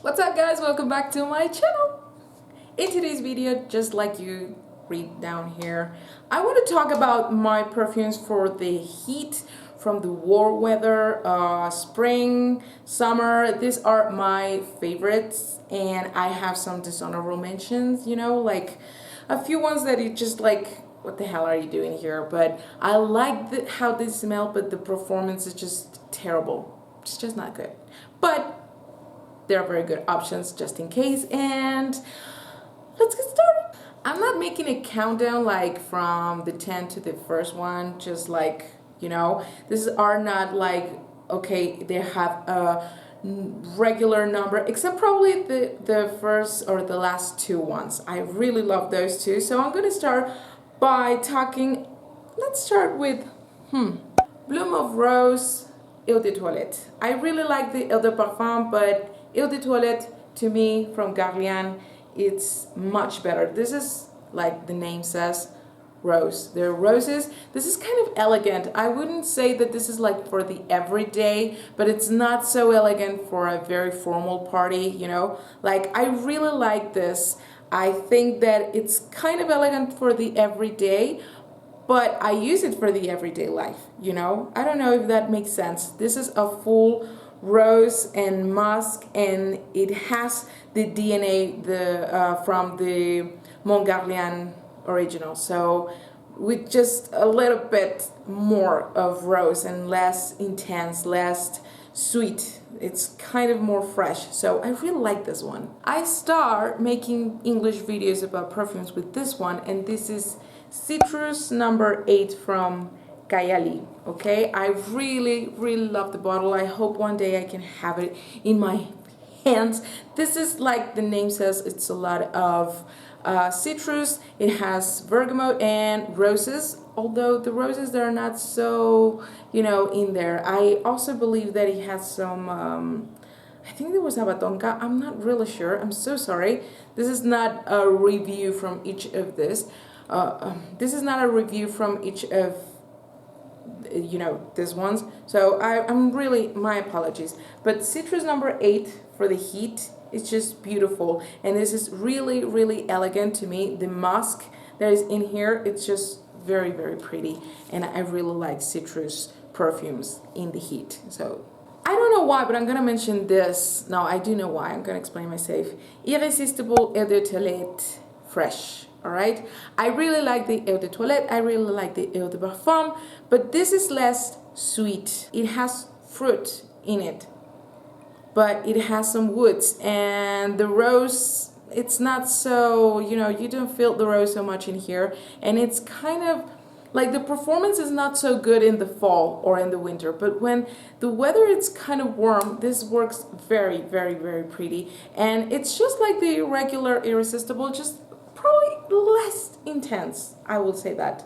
What's up guys, welcome back to my channel. In today's video, just like you read down here, I want to talk about my perfumes for the heat, from the warm weather, spring, summer. These are my favorites, and I have some dishonorable mentions, like a few ones that you just like, what the hell are you doing here? But I like how they smell, but the performance is just terrible. It's just not good. But there are very good options just in case, and let's get started. I'm not making a countdown like from the 10 to the first one, just like, these are not like, okay, they have a regular number, except probably the first or the last two ones. I really love those two, so I'm gonna start by talking, let's start with Bloom of Rose Eau de Toilette. I really like the Eau de Parfum, but Eau de Toilette, to me, from Guerlain, it's much better. This is, like the name says, rose. They're roses. This is kind of elegant. I wouldn't say that this is like for the everyday, but it's not so elegant for a very formal party, Like, I really like this. I think that it's kind of elegant for the everyday, but I use it for the everyday life, I don't know if that makes sense. This is a full rose and musk, and it has the DNA from the Montgarlian original, so with just a little bit more of rose and less intense, less sweet. It's kind of more fresh, so I really like this one. I start making English videos about perfumes with this one, and this is Citrus number 8 from Kayali. Okay, I really love the bottle. I hope one day I can have it in my hands. This is, like the name says, it's a lot of citrus. It has bergamot and roses, although the roses, they're not so in there. I also believe that it has some I think there was abatonka. I'm not really sure. I'm so sorry. This is not a review from each of this. This is not a review from each of these ones, so I'm really, my apologies. But Citrus number 8 for the heat is just beautiful, and this is really elegant to me. The musk that is in here, it's just very pretty, and I really like citrus perfumes in the heat. So I don't know why, but I'm gonna mention this. No, I do know why. I'm gonna explain myself. Irrésistible Eau de Toilette Fresh. Alright, I really like the Eau de Toilette, I really like the Eau de Parfum, but this is less sweet. It has fruit in it, but it has some woods, and the rose, it's not so, you don't feel the rose so much in here, and it's kind of like the performance is not so good in the fall or in the winter, but when the weather is kind of warm, this works very pretty, and it's just like the regular Irresistible, just probably less intense, I will say that.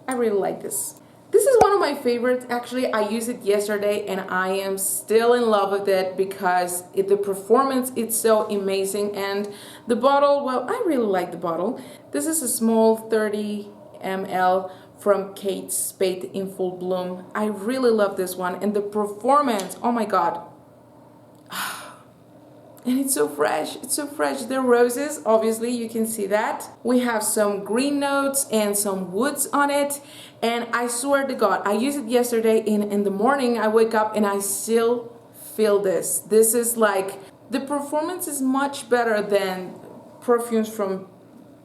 I really like this. This is one of my favorites. Actually, I used it yesterday, and I am still in love with it because the performance, it's so amazing, and the bottle, well, I really like the bottle. This is a small 30 ml from Kate Spade in Full Bloom. I really love this one, and the performance, oh my god. And it's so fresh, it's so fresh. The roses, obviously, you can see that. We have some green notes and some woods on it. And I swear to God, I used it yesterday in the morning. I wake up and I still feel this. This is like, the performance is much better than perfumes from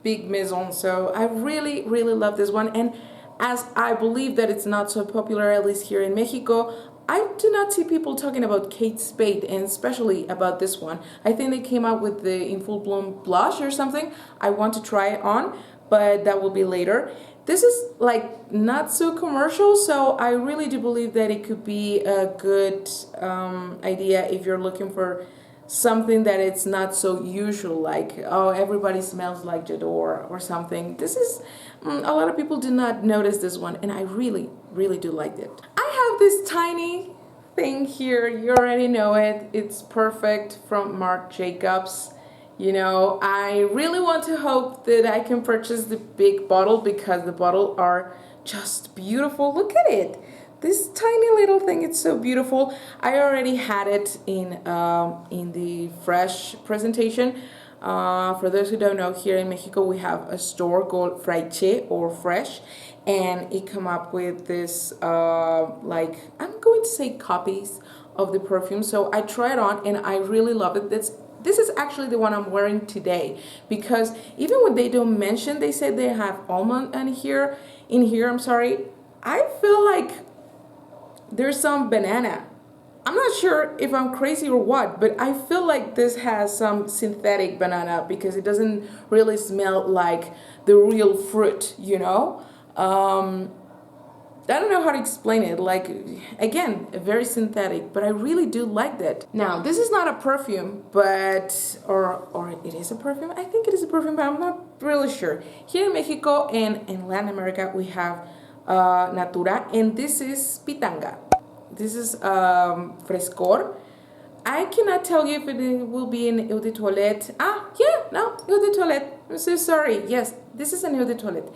big maisons. So I really love this one. And as I believe that it's not so popular, at least here in Mexico, I do not see people talking about Kate Spade, and especially about this one. I think they came out with the In Full Bloom blush or something. I want to try it on, but that will be later. This is like not so commercial, so I really do believe that it could be a good idea if you're looking for something that it's not so usual, like, oh, everybody smells like J'adore or something. This is, a lot of people do not notice this one, and I really do like it. I have this tiny thing here, you already know it. It's Perfect from Marc Jacobs. I really want to hope that I can purchase the big bottle because the bottle are just beautiful. Look at it. this tiny little thing. It's so beautiful. I already had it in the fresh presentation. For those who don't know, here in Mexico we have a store called Fraiche or Fresh, and it come up with this like, I'm going to say, copies of the perfume. So I tried it on and I really love it. This is actually the one I'm wearing today, because even when they don't mention, they say they have almond in here, I'm sorry, I feel like there's some banana. I'm not sure if I'm crazy or what, but I feel like this has some synthetic banana because it doesn't really smell like the real fruit, you know? I don't know how to explain it. Like, again, very synthetic, but I really do like that. Now, this is not a perfume, but, or it is a perfume? I think it is a perfume, but I'm not really sure. Here in Mexico and in Latin America, we have Natura, and this is Pitanga. This is Frescor. I cannot tell you if it will be in Eau de Toilette. No, Eau de Toilette. I'm so sorry. Yes, this is an Eau de Toilette.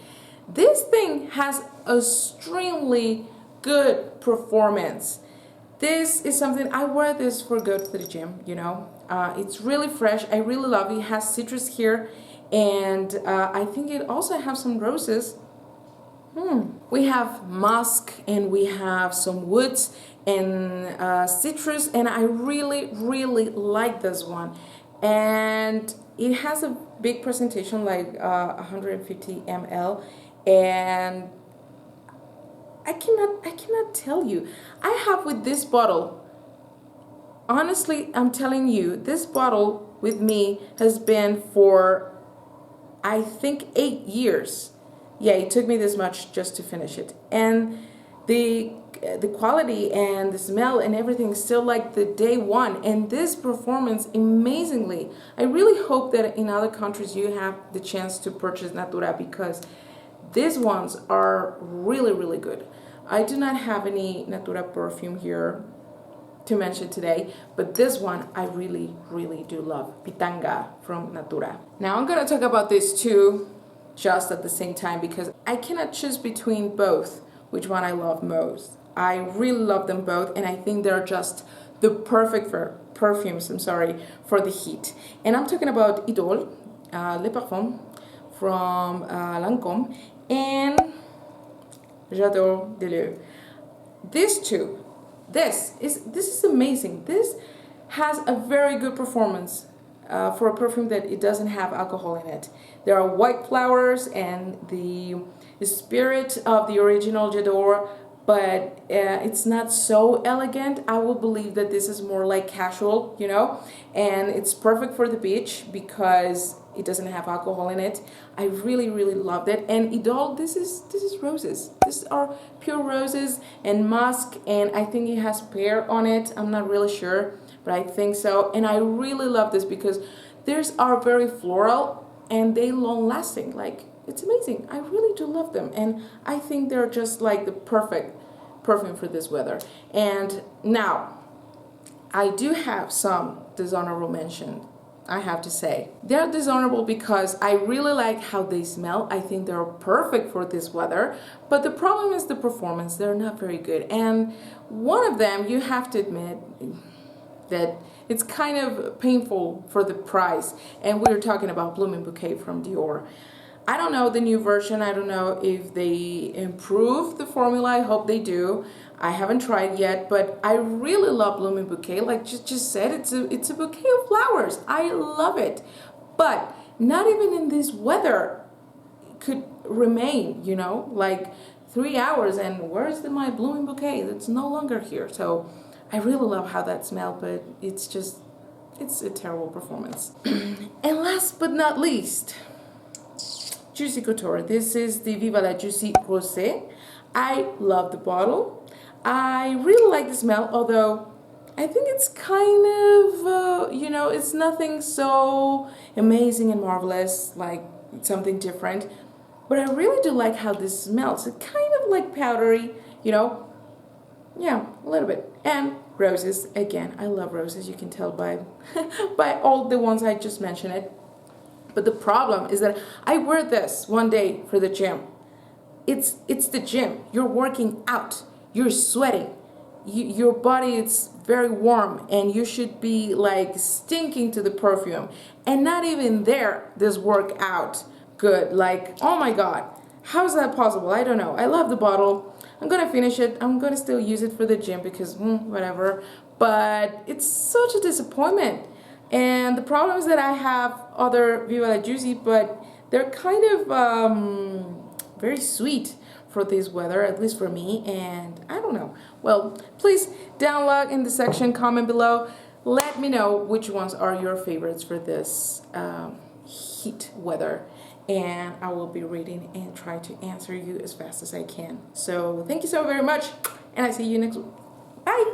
This thing has extremely good performance. This is something, I wear this for go to the gym, you know. It's really fresh. I really love it. It has citrus here, and I think it also has some roses. We have musk, and we have some woods and citrus, and I really like this one. And it has a big presentation, like 150 ml, and I cannot tell you. I have with this bottle, honestly, I'm telling you, this bottle with me has been for, I think, 8 years. Yeah, it took me this much just to finish it. And the quality and the smell and everything is still like the day one. And this performance, amazingly. I really hope that in other countries you have the chance to purchase Natura, because these ones are really good. I do not have any Natura perfume here to mention today, but this one I really do love. Pitanga from Natura. Now I'm gonna talk about these two just at the same time, because I cannot choose between both which one I love most. I really love them both, and I think they're just the perfect perfumes, for the heat. And I'm talking about Idole, Les Parfums from Lancome, and J'adore de l'eau. These two, this is amazing. This has a very good performance for a perfume that it doesn't have alcohol in it. There are white flowers and the spirit of the original J'adore, but it's not so elegant. I will believe that this is more like casual, you know, and it's perfect for the beach because it doesn't have alcohol in it. I really loved it. And Idole, this is roses. These are pure roses and musk, and I think it has pear on it. I'm not really sure, but I think so. And I really love this because theirs are very floral and they long lasting. Like, it's amazing. I really do love them, and I think they're just like the perfect perfume for this weather. And now I do have some dishonorable mention, I have to say. They're dishonorable because I really like how they smell. I think they're perfect for this weather, but the problem is the performance. They're not very good. And one of them, you have to admit that it's kind of painful for the price, and we're talking about Blooming Bouquet from Dior. I don't know the new version. I don't know if they improved the formula. I hope they do. I haven't tried yet, but I really love Blooming Bouquet. Like just said, it's a bouquet of flowers. I love it. But not even in this weather could remain, you know, like 3 hours, and where's my Blooming Bouquet? It's no longer here. So I really love how that smelled, but it's a terrible performance. And last but not least, Juicy Couture. This is the Viva la Juicy Rosé. I love the bottle. I really like the smell, although I think it's kind of, you know, it's nothing so amazing and marvelous, like something different. But I really do like how this smells. It's kind of like powdery, you know. Yeah, a little bit. And roses, again, I love roses. You can tell by by all the ones I just mentioned it. But the problem is that I wear this one day for the gym. It's the gym. You're working out. you're sweating. Your body is very warm and you should be like stinking to the perfume, and not even there this work out good. Like, oh my god, how is that possible? I don't know. I love the bottle. I'm gonna finish it. I'm gonna still use it for the gym because whatever, but it's such a disappointment. And the problem is that I have other Viva la Juicy, but they're kind of very sweet for this weather, at least for me, and I don't know. Well, please download in the section, comment below. Let me know which ones are your favorites for this heat weather, and I will be reading and try to answer you as fast as I can. So thank you so very much, and I see you next week. Bye!